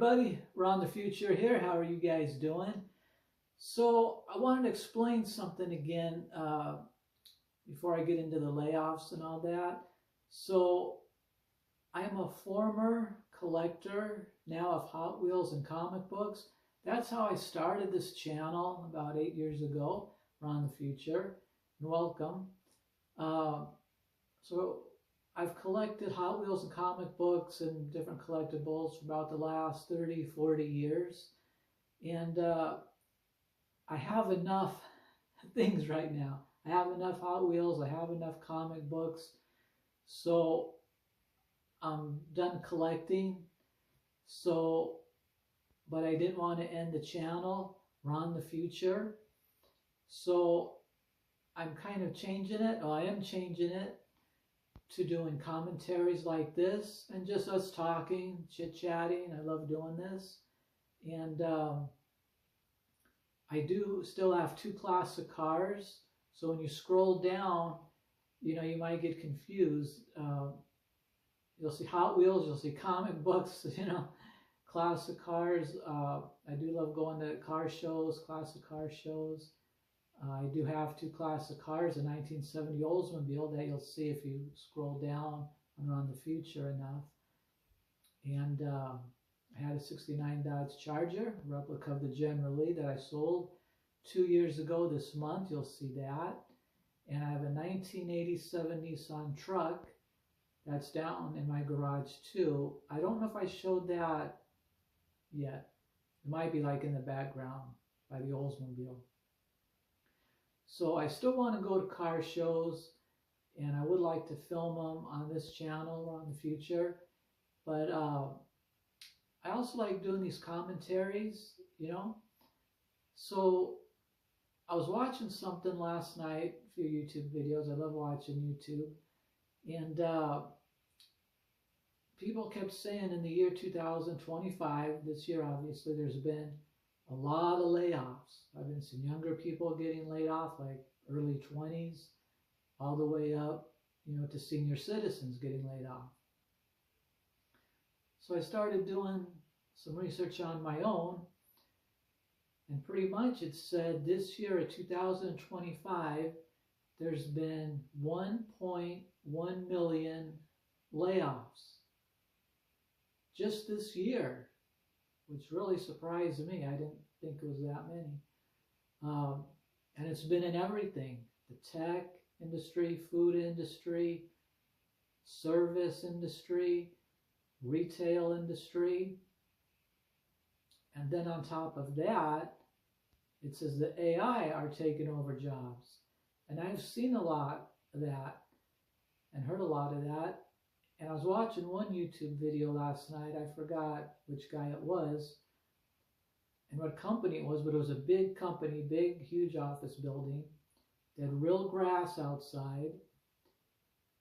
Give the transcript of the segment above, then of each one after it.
everybody, Ron the Future here. How are you guys doing? So I wanted to explain something again before I get into the layoffs and all that. So I am a former collector now of Hot Wheels and comic books. That's how I started this channel about 8 years ago, Ron the Future, and welcome. So I've collected Hot Wheels and comic books and different collectibles for about the last 30, 40 years. And I have enough things right now. I have enough Hot Wheels, I have enough comic books. So I'm done collecting. But I didn't want to end the channel, Ron the Future. So I'm kind of changing it, or I am changing it, to doing commentaries like this and just us talking, chit-chatting. I love doing this. And I do still have two classic cars. So when you scroll down, you know, you might get confused. You'll see Hot Wheels, you'll see comic books, you know, classic cars. I do love going to car shows, classic car shows. I do have two classic cars, a 1970 Oldsmobile that you'll see if you scroll down on Ron the Future enough. And I had a 69 Dodge Charger, a replica of the General Lee that I sold 2 years ago this month. You'll see that. And I have a 1987 Nissan truck that's down in my garage too. I don't know if I showed that yet. It might be like in the background by the Oldsmobile. So I still want to go to car shows, and I would like to film them on this channel on the future. But I also like doing these commentaries, you know. So I was watching something last night, a few YouTube videos. I love watching YouTube. And people kept saying in the year 2025, this year obviously, there's been a lot of layoffs. I've been seeing younger people getting laid off, like early 20s, all the way up, you know, to senior citizens getting laid off. So I started doing some research on my own, and pretty much it said this year of 2025, there's been 1.1 million layoffs just this year, which really surprised me. I didn't think it was that many. And it's been in everything: the tech industry, food industry, service industry, retail industry. And then on top of that, it says the AI are taking over jobs. And I've seen a lot of that and heard a lot of that. And I was watching one YouTube video last night. I forgot which guy it was and what company it was, but it was a big company, big, huge office building. They had real grass outside.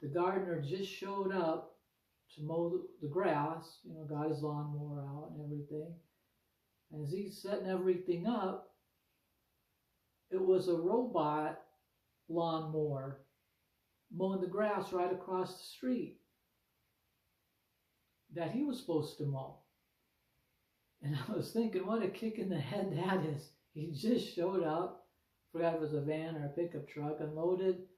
The gardener just showed up to mow the grass, you know, got his lawnmower out and everything. And as he's setting everything up, it was a robot lawnmower mowing the grass right across the street that he was supposed to mow. And I was thinking, what a kick in the head that is. He just showed up, forgot if it was a van or a pickup truck, unloaded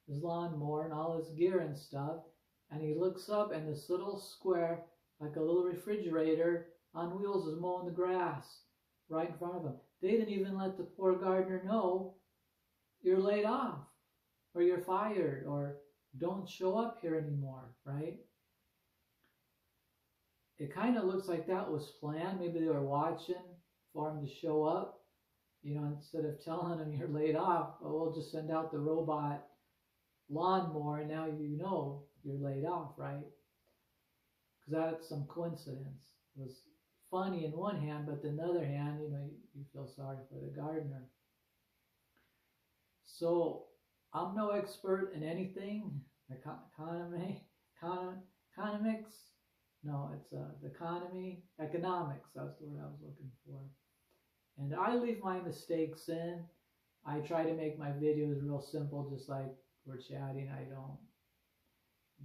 his lawnmower and all his gear and stuff, and he looks up and this little square, like a little refrigerator on wheels, is mowing the grass right in front of him. They didn't even let the poor gardener know, you're laid off, or you're fired, or don't show up here anymore, right? It kind of looks like that was planned. Maybe they were watching for him to show up. You know, instead of telling him you're laid off, well, we'll just send out the robot lawnmower, and now you know you're laid off, right? Because that's some coincidence. It was funny in one hand, but on the other hand, you know, you feel sorry for the gardener. So I'm no expert in anything. Economics. No, it's the economy, economics, that's the word I was looking for. And I leave my mistakes in. I try to make my videos real simple, just like we're chatting. I don't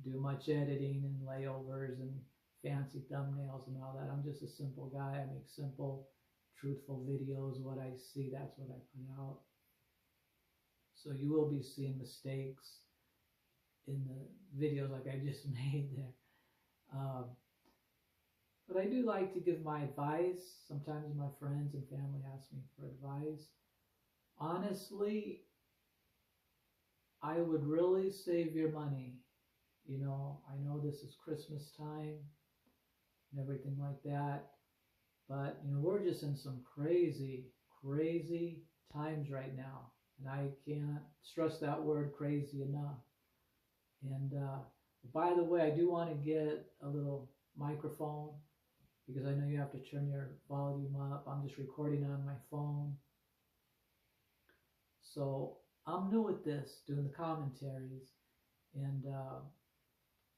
do much editing and layovers and fancy thumbnails and all that. I'm just a simple guy. I make simple, truthful videos. What I see, that's what I put out. So you will be seeing mistakes in the videos like I just made there. But I do like to give my advice. Sometimes my friends and family ask me for advice. Honestly, I would really save your money. You know, I know this is Christmas time and everything like that, but you know, we're just in some crazy, crazy times right now. And I can't stress that word crazy enough. And by the way, I do want to get a little microphone because I know you have to turn your volume up. I'm just recording on my phone. So I'm new at this, doing the commentaries. And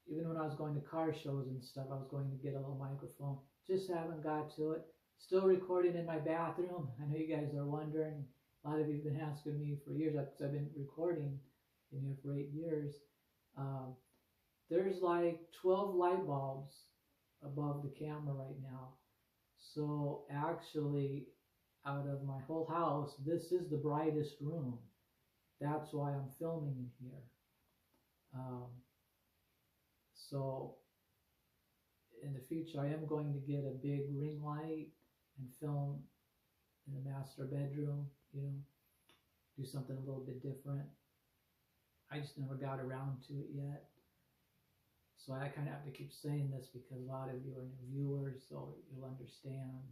even when I was going to car shows and stuff, I was going to get a little microphone. Just haven't got to it. Still recording in my bathroom. I know you guys are wondering. A lot of you have been asking me for years, because I've been recording in here for 8 years. There's like 12 light bulbs above the camera right now. So actually, out of my whole house, this is the brightest room. That's why I'm filming in here. So in the future, I am going to get a big ring light and film in the master bedroom, you know, do something a little bit different. I just never got around to it yet. So I kind of have to keep saying this because a lot of you are new viewers, so you'll understand.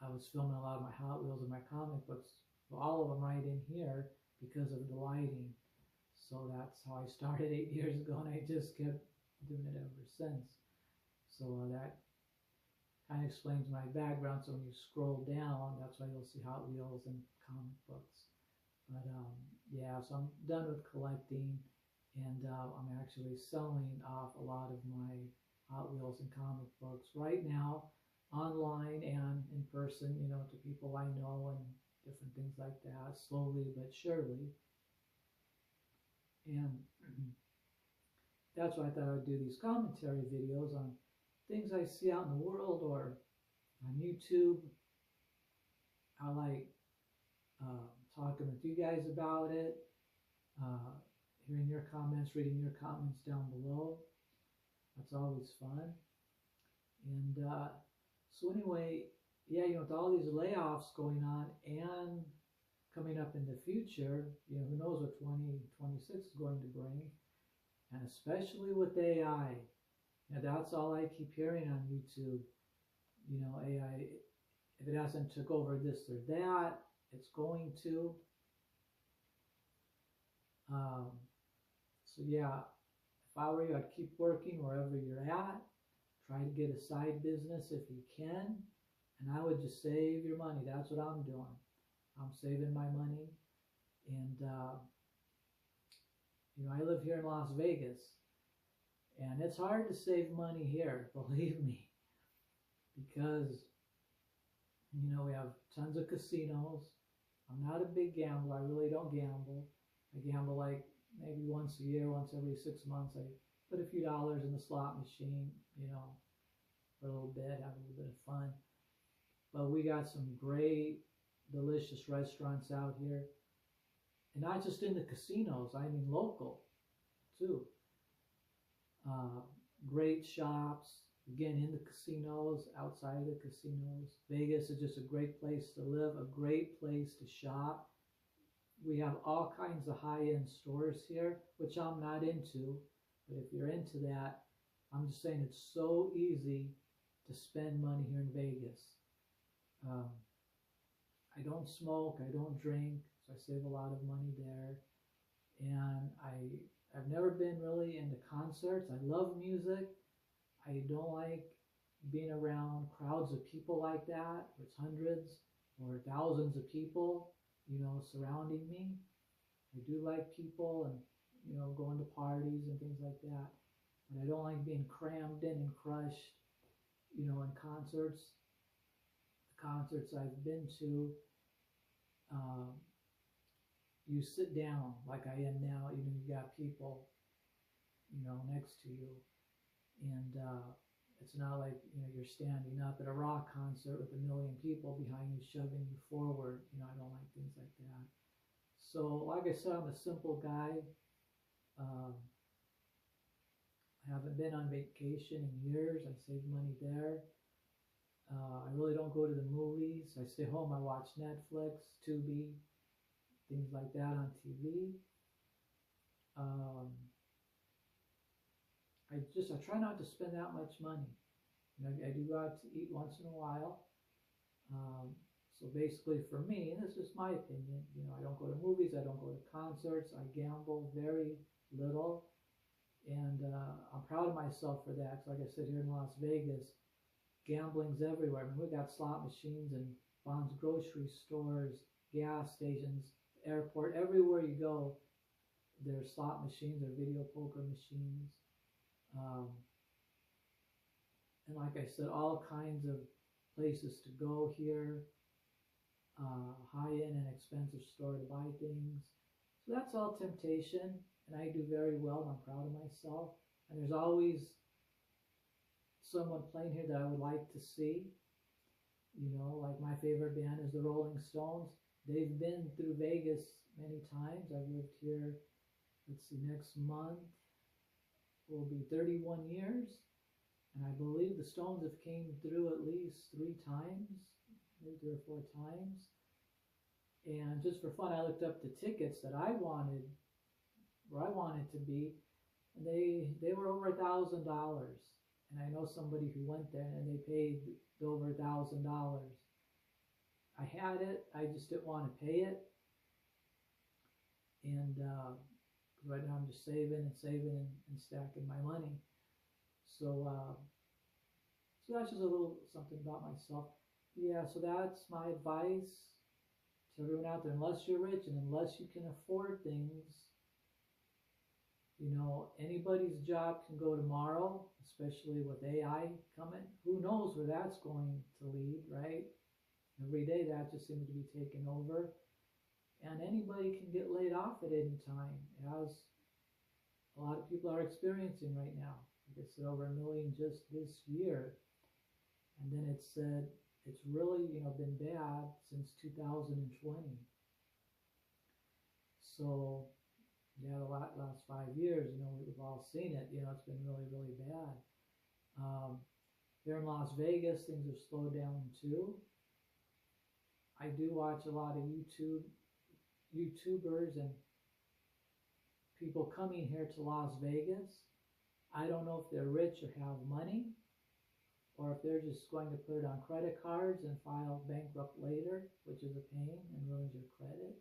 I was filming a lot of my Hot Wheels and my comic books, well, all of them right in here because of the lighting. So that's how I started 8 years ago, and I just kept doing it ever since. So that kind of explains my background. So when you scroll down, that's why you'll see Hot Wheels and comic books. But yeah, so I'm done with collecting, and I'm actually selling off a lot of my Hot Wheels and comic books right now, online and in person, you know, to people I know and different things like that, slowly but surely. And that's why I thought I would do these commentary videos on things I see out in the world or on YouTube. I like talking with you guys about it, hearing your comments, reading your comments down below. That's always fun. And so anyway, yeah, you know, with all these layoffs going on and coming up in the future, you know, who knows what 2026 is going to bring, and especially with AI. You know, that's all I keep hearing on YouTube. You know, AI, if it hasn't took over this or that, it's going to. So yeah, if I were you, I'd keep working wherever you're at. Try to get a side business if you can, and I would just save your money. That's what I'm doing. I'm saving my money, and you know, I live here in Las Vegas, and it's hard to save money here, believe me, because you know, we have tons of casinos. I'm not a big gambler. I really don't gamble. I gamble like maybe once a year, once every 6 months. I put a few dollars in the slot machine, you know, for a little bit, have a little bit of fun. But we got some great, delicious restaurants out here. And not just in the casinos, I mean local too. Great shops, again, in the casinos, outside of the casinos. Vegas is just a great place to live, a great place to shop. We have all kinds of high-end stores here, which I'm not into. But if you're into that, I'm just saying it's so easy to spend money here in Vegas. I don't smoke, I don't drink, so I save a lot of money there. And I've never been really into concerts. I love music. I don't like being around crowds of people like that, where it's hundreds or thousands of people, you know, surrounding me. I do like people and, you know, going to parties and things like that. But I don't like being crammed in and crushed, you know, in concerts. The concerts I've been to, you sit down like I am now, you know, you got people, you know, next to you. And it's not like, you're standing up at a rock concert with 1 million people behind you shoving you forward. I don't like things like that. So, like I said, I'm a simple guy. Um, I haven't been on vacation in years. I save money there. I really don't go to the movies. I stay home. I watch Netflix, Tubi, things like that on TV. Um, I try not to spend that much money. I do go out to eat once in a while. So basically for me, and this is my opinion, I don't go to movies, I don't go to concerts, I gamble very little. And I'm proud of myself for that. Because like I said, here in Las Vegas, gambling's everywhere. I mean, we got slot machines in Bon's grocery stores, gas stations, airport, everywhere you go, there's slot machines or video poker machines. Um, and like I said, all kinds of places to go here, high-end and expensive store to buy things. So that's all temptation, and I do very well, and I'm proud of myself. And there's always someone playing here that I would like to see. Like my favorite band is the Rolling Stones. They've been through Vegas many times. I've lived here, let's see, next month will be 31 years. And I believe the Stones have came through at least 3 times, maybe 3 or 4 times. And just for fun, I looked up the tickets that I wanted, where I wanted to be, and they were over $1,000. And I know somebody who went there and they paid over $1,000. I had it, I just didn't want to pay it. And right now I'm just saving and stacking my money. So that's just a little something about myself. Yeah, so that's my advice to everyone out there. Unless you're rich and unless you can afford things, anybody's job can go tomorrow, especially with AI coming. Who knows where that's going to lead, right? Every day that just seems to be taking over. And anybody can get laid off at any time, as a lot of people are experiencing right now. Like I said, over 1 million just this year. And then it said it's really, been bad since 2020. So, yeah, the last 5 years, we've all seen it. It's been really, really bad. Here in Las Vegas, things have slowed down too. I do watch a lot of YouTubers and people coming here to Las Vegas. I don't know if they're rich or have money, or if they're just going to put it on credit cards and file bankrupt later, which is a pain and ruins your credit.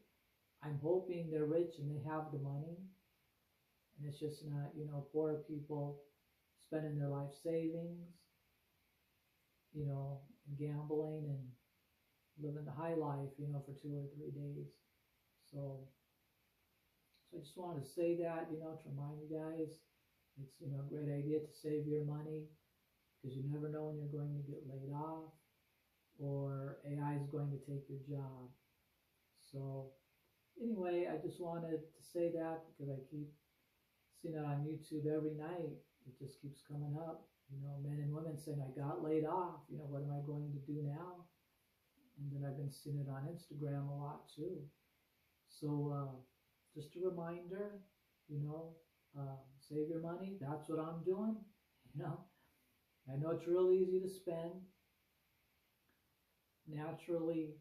I'm hoping they're rich and they have the money, and it's just not, poor people spending their life savings, and gambling and living the high life, for 2 or 3 days. So I just wanted to say that, to remind you guys, it's, a great idea to save your money, because you never know when you're going to get laid off or AI is going to take your job. So anyway, I just wanted to say that because I keep seeing it on YouTube every night. It just keeps coming up, men and women saying, I got laid off, what am I going to do now? And then I've been seeing it on Instagram a lot too. So just a reminder, save your money. That's what I'm doing. I know it's real easy to spend. Naturally,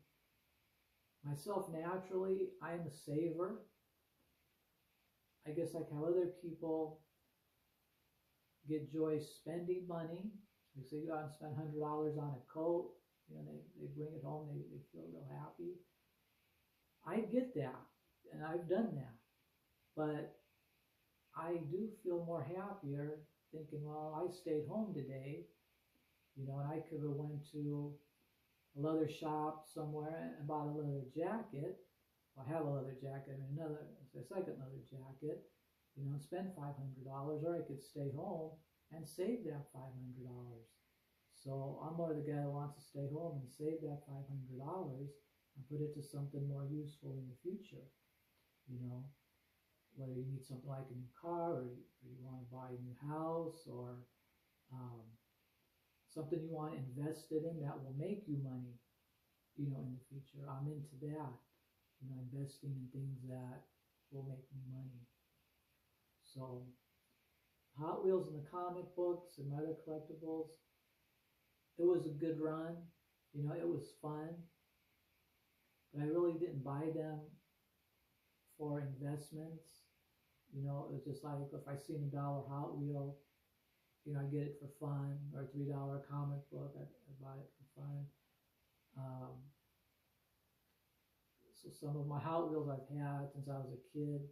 I am a saver. I guess like how other people get joy spending money. They say you go out and spend $100 on a coat. They bring it home, they feel real happy. I get that, and I've done that. But I do feel more happier thinking, well, I stayed home today, and I could have went to a leather shop somewhere and bought a leather jacket. Well, I have a leather jacket and a second leather jacket, and spend $500, or I could stay home and save that $500. So I'm more the guy that wants to stay home and save that $500 and put it to something more useful in the future. Whether you need something like a new car, or you want to buy a new house, or um, something you want invested in that will make you money, in the future. I'm into that, investing in things that will make me money. So Hot Wheels and the comic books and other collectibles, it was a good run. It was fun, but I really didn't buy them for investments. It was just like if I seen $1 Hot Wheel, I get it for fun, or a $3 comic book, I buy it for fun. Um, so some of my Hot Wheels I've had since I was a kid,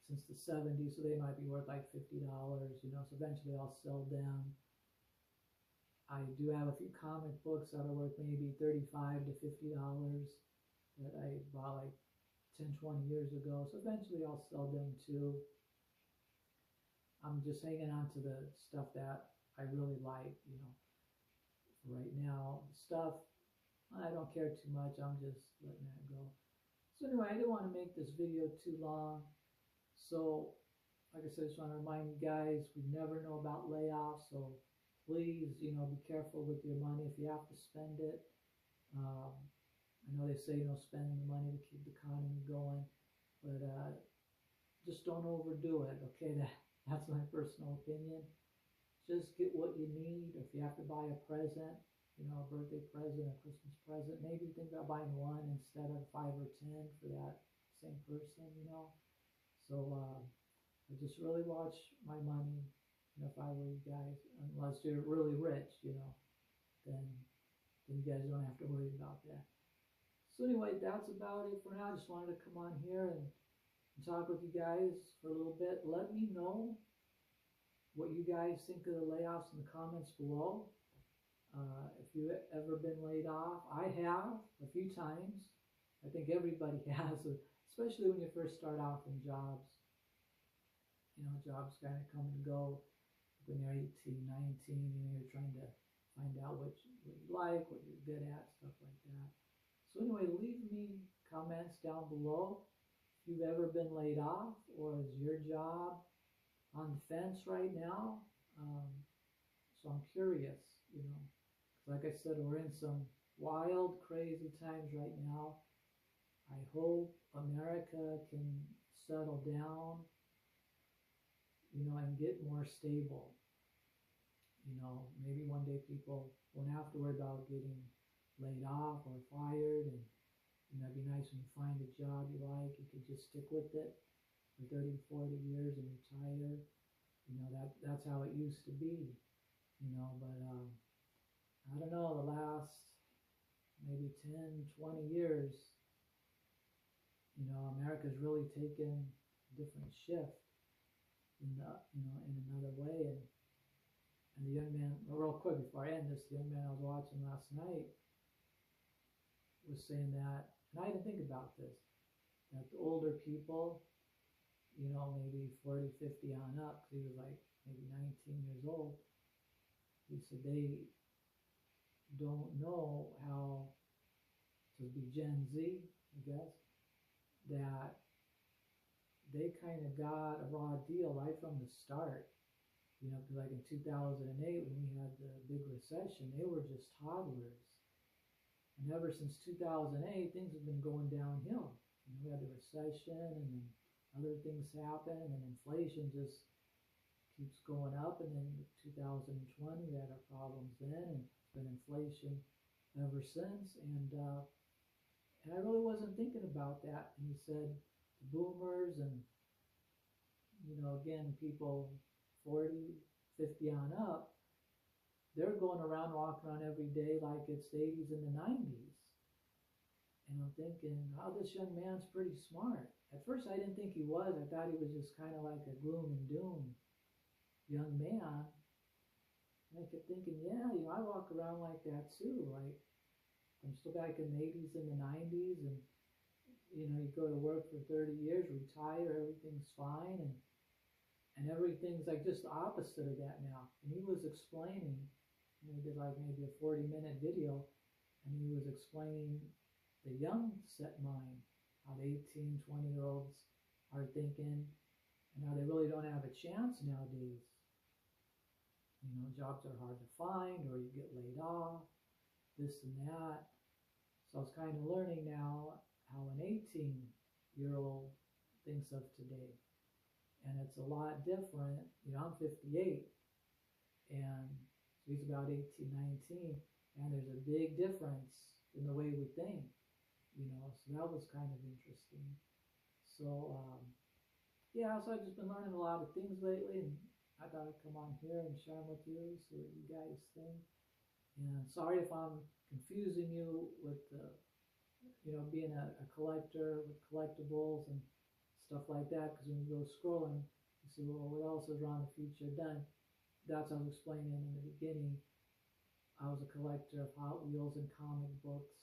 since the 70s, so they might be worth like $50, so eventually I'll sell them. I do have a few comic books that are worth maybe $35 to $50 that I bought like 10, 20 years ago, so eventually I'll sell them too. I'm just hanging on to the stuff that I really like, right now. The stuff, I don't care too much, I'm just letting that go. So anyway, I didn't want to make this video too long. So, like I said, I just want to remind you guys, we never know about layoffs, so please, be careful with your money if you have to spend it. I know they say, spend the money to keep the economy going, but just don't overdo it, okay? That's my personal opinion. Just get what you need. If you have to buy a present, a birthday present, a Christmas present, maybe think about buying one instead of 5 or 10 for that same person, So I just really watch my money, if I were you guys, unless you're really rich, then you guys don't have to worry about that. So anyway, that's about it for now. I just wanted to come on here and talk with you guys for a little bit. Let me know what you guys think of the layoffs in the comments below. If you've ever been laid off, I have a few times. I think everybody has, especially when you first start off in jobs. Jobs kind of come and go when you're 18, 19, you're trying to find out what you like, what you're good at, stuff like that. So anyway, leave me comments down below if you've ever been laid off, or is your job on the fence right now. So I'm curious, like I said, we're in some wild, crazy times right now. I hope America can settle down, and get more stable. Maybe one day people won't have to worry about getting laid off or fired, and it'd be nice when you find a job you like, you could just stick with it for 30, 40 years and retire. That's how it used to be, but I don't know, the last maybe 10, 20 years, America's really taken a different shift in another way. And the young man, real quick before I end this, the young man I was watching last night was saying that, and I didn't think about this, that the older people, maybe 40, 50 on up, because he was like maybe 19 years old, he said they don't know how to be Gen Z, I guess, that they kind of got a raw deal right from the start. Because like in 2008 when we had the big recession, they were just toddlers. And ever since 2008, things have been going downhill. We had the recession, and then other things happen, and inflation just keeps going up. And then 2020, we had our problems then, and it's been inflation ever since. And I really wasn't thinking about that. And he said the boomers and, again, people 40, 50 on up, they're going around, walking around every day like it's the 80s and the 90s. And I'm thinking, oh, this young man's pretty smart. At first I didn't think he was. I thought he was just kind of like a gloom and doom young man. And I kept thinking, yeah, I walk around like that too. Like, I'm still back in the 80s and the 90s, and you go to work for 30 years, retire, everything's fine, and everything's like just the opposite of that now. And he was explaining, he did like maybe a 40-minute video, and he was explaining the young set mind, how the 18, 20-year-olds are thinking, and how they really don't have a chance nowadays. Jobs are hard to find, or you get laid off, this and that. So I was kind of learning now how an 18-year-old thinks of today. And it's a lot different. I'm 58, and he's about 18, 19, and there's a big difference in the way we think, so that was kind of interesting. So, yeah, so I've just been learning a lot of things lately, and I thought I'd come on here and share them with you, see what you guys think. And sorry if I'm confusing you with being a collector with collectibles and stuff like that, because when you go scrolling, you see, well, what else is Ron the Future done? That's what I was explaining in the beginning. I was a collector of Hot Wheels and comic books,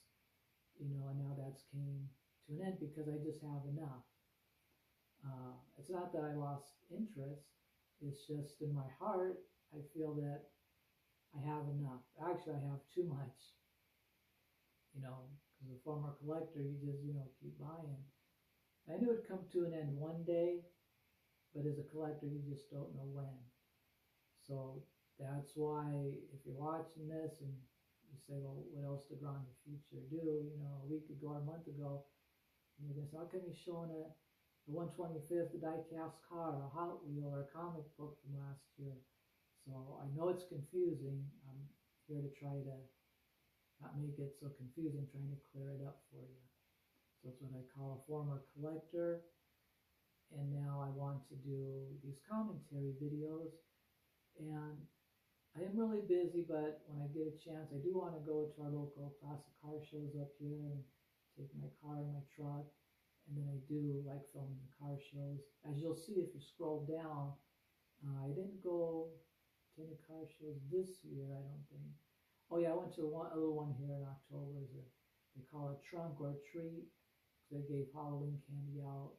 and now that's came to an end because I just have enough. It's not that I lost interest, it's just in my heart, I feel that I have enough. Actually, I have too much, because a former collector, you just, keep buying. I knew it'd come to an end one day, but as a collector, you just don't know when. So that's why if you're watching this and you say, well, what else did Ron the Future do? A week ago or a month ago, and you're going to say, how come he's showing the 125th, a die-cast car, a Hot Wheel, or a comic book from last year? So I know it's confusing. I'm here to try to not make it so confusing, trying to clear it up for you. So that's what I call a former collector. And now I want to do these commentary videos. And I am really busy, but when I get a chance, I do want to go to our local classic car shows up here and take my car and my truck. And then I do like filming the car shows. As you'll see if you scroll down, I didn't go to any car shows this year, I don't think. Oh yeah, I went to a little one here in October. They call it Trunk or Treat. They gave Halloween candy out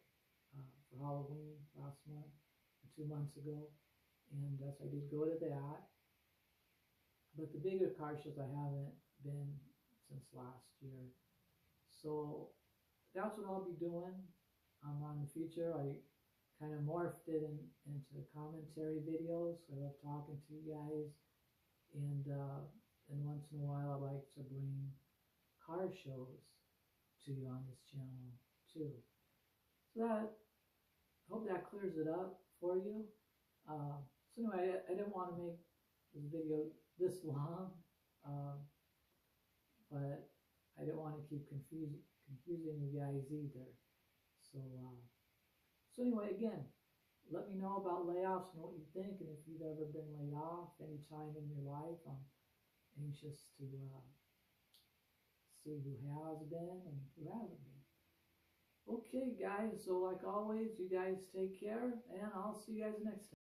for Halloween last month, or 2 months ago. And so I did go to that. But the bigger car shows I haven't been since last year. So that's what I'll be doing on the future. I kind of morphed it into commentary videos. I love talking to you guys. And once in a while I like to bring car shows to you on this channel too. So I hope that clears it up for you. So anyway, I didn't want to make this video this long, but I didn't want to keep confusing you guys either. So anyway, again, let me know about layoffs and what you think, and if you've ever been laid off any time in your life. I'm anxious to see who has been and who hasn't been. Okay, guys, so like always, you guys take care, and I'll see you guys next time.